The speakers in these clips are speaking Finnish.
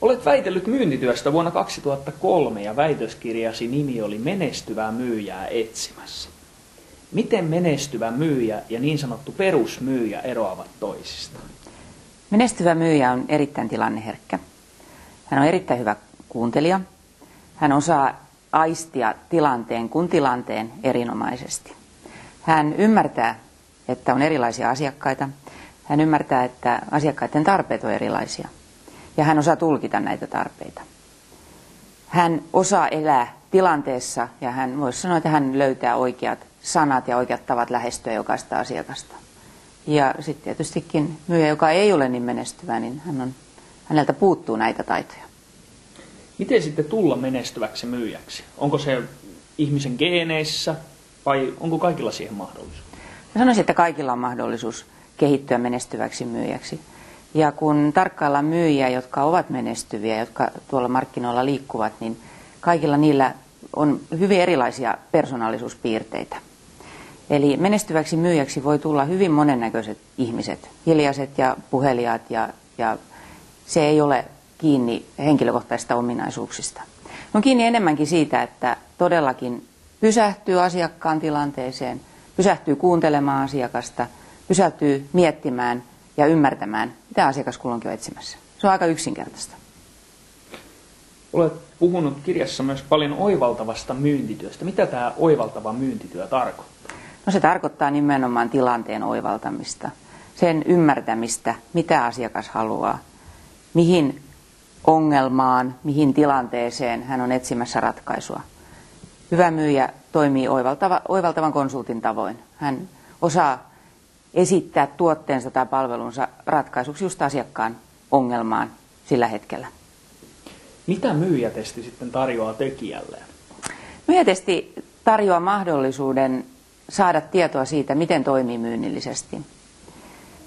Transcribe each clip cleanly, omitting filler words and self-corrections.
Olet väitellyt myyntityöstä vuonna 2003 ja väitöskirjasi nimi oli Menestyvää myyjää etsimässä. Miten menestyvä myyjä ja niin sanottu perusmyyjä eroavat toisistaan? Menestyvä myyjä on erittäin tilanneherkkä. Hän on erittäin hyvä kuuntelija. Hän osaa aistia tilanteen kuin tilanteen erinomaisesti. Hän ymmärtää, että on erilaisia asiakkaita. Hän ymmärtää, että asiakkaiden tarpeet on erilaisia. Ja hän osaa tulkita näitä tarpeita. Hän osaa elää tilanteessa ja hän voisi sanoa, että hän löytää oikeat sanat ja oikeat tavat lähestyä jokaista asiakasta. Ja sitten tietystikin myyjä, joka ei ole niin menestyvä, niin häneltä puuttuu näitä taitoja. Miten sitten tulla menestyväksi myyjäksi? Onko se ihmisen geeneissä vai onko kaikilla siihen mahdollisuus? Mä sanoisin, että kaikilla on mahdollisuus kehittyä menestyväksi myyjäksi. Ja kun tarkkaillaan myyjiä, jotka ovat menestyviä, jotka tuolla markkinoilla liikkuvat, niin kaikilla niillä on hyvin erilaisia persoonallisuuspiirteitä. Eli menestyväksi myyjäksi voi tulla hyvin monennäköiset ihmiset, hiljaiset ja puheliaat, ja se ei ole kiinni henkilökohtaisista ominaisuuksista. On kiinni enemmänkin siitä, että todellakin pysähtyy asiakkaan tilanteeseen, pysähtyy kuuntelemaan asiakasta, pysähtyy miettimään ja ymmärtämään, mitä asiakas kulloinkin on etsimässä. Se on aika yksinkertaista. Olet puhunut kirjassa myös paljon oivaltavasta myyntityöstä. Mitä tämä oivaltava myyntityö tarkoittaa? No se tarkoittaa nimenomaan tilanteen oivaltamista, sen ymmärtämistä, mitä asiakas haluaa, mihin ongelmaan, mihin tilanteeseen hän on etsimässä ratkaisua. Hyvä myyjä toimii oivaltavan konsultin tavoin. Hän osaa esittää tuotteensa tai palvelunsa ratkaisuksi just asiakkaan ongelmaan sillä hetkellä. Mitä myyjätesti sitten tarjoaa tekijälleen? Myyjätesti tarjoaa mahdollisuuden saada tietoa siitä, miten toimii myynnillisesti.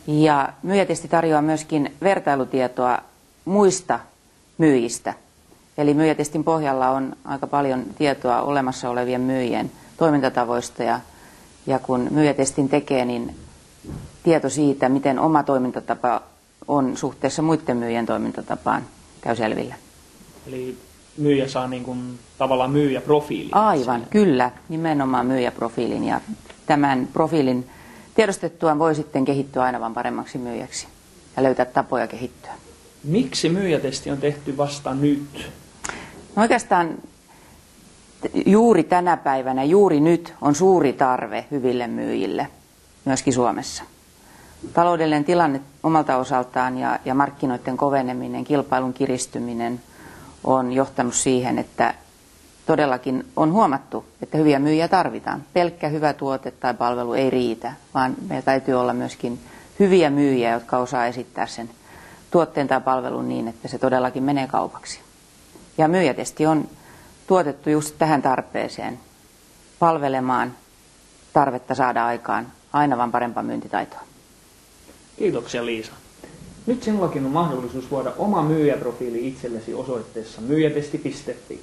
Ja myyjätesti tarjoaa myöskin vertailutietoa muista myyjistä. Eli myyjätestin pohjalla on aika paljon tietoa olemassa olevien myyjien toimintatavoista. Ja kun myyjätestin tekee, niin tieto siitä, miten oma toimintatapa on suhteessa muiden myyjien toimintatapaan, käy selville. Eli myyjä saa niin kuin tavallaan myyjäprofiilin. Aivan, kyllä, nimenomaan myyjäprofiilin. Ja tämän profiilin tiedostettuaan voi sitten kehittyä aina vaan paremmaksi myyjäksi ja löytää tapoja kehittyä. Miksi myyjätesti on tehty vasta nyt? No oikeastaan juuri tänä päivänä, juuri nyt on suuri tarve hyville myyjille, myöskin Suomessa. Taloudellinen tilanne omalta osaltaan ja markkinoiden koveneminen, kilpailun kiristyminen on johtanut siihen, että todellakin on huomattu, että hyviä myyjiä tarvitaan. Pelkkä hyvä tuote tai palvelu ei riitä, vaan meillä täytyy olla myöskin hyviä myyjiä, jotka osaa esittää sen tuotteen tai palvelun niin, että se todellakin menee kaupaksi. Ja myyjätesti on tuotettu just tähän tarpeeseen, palvelemaan tarvetta saada aikaan aina vaan parempaa myyntitaitoa. Kiitoksia Liisa. Nyt sinullakin on mahdollisuus luoda oma myyjäprofiili itsellesi osoitteessa myyjätesti.fi.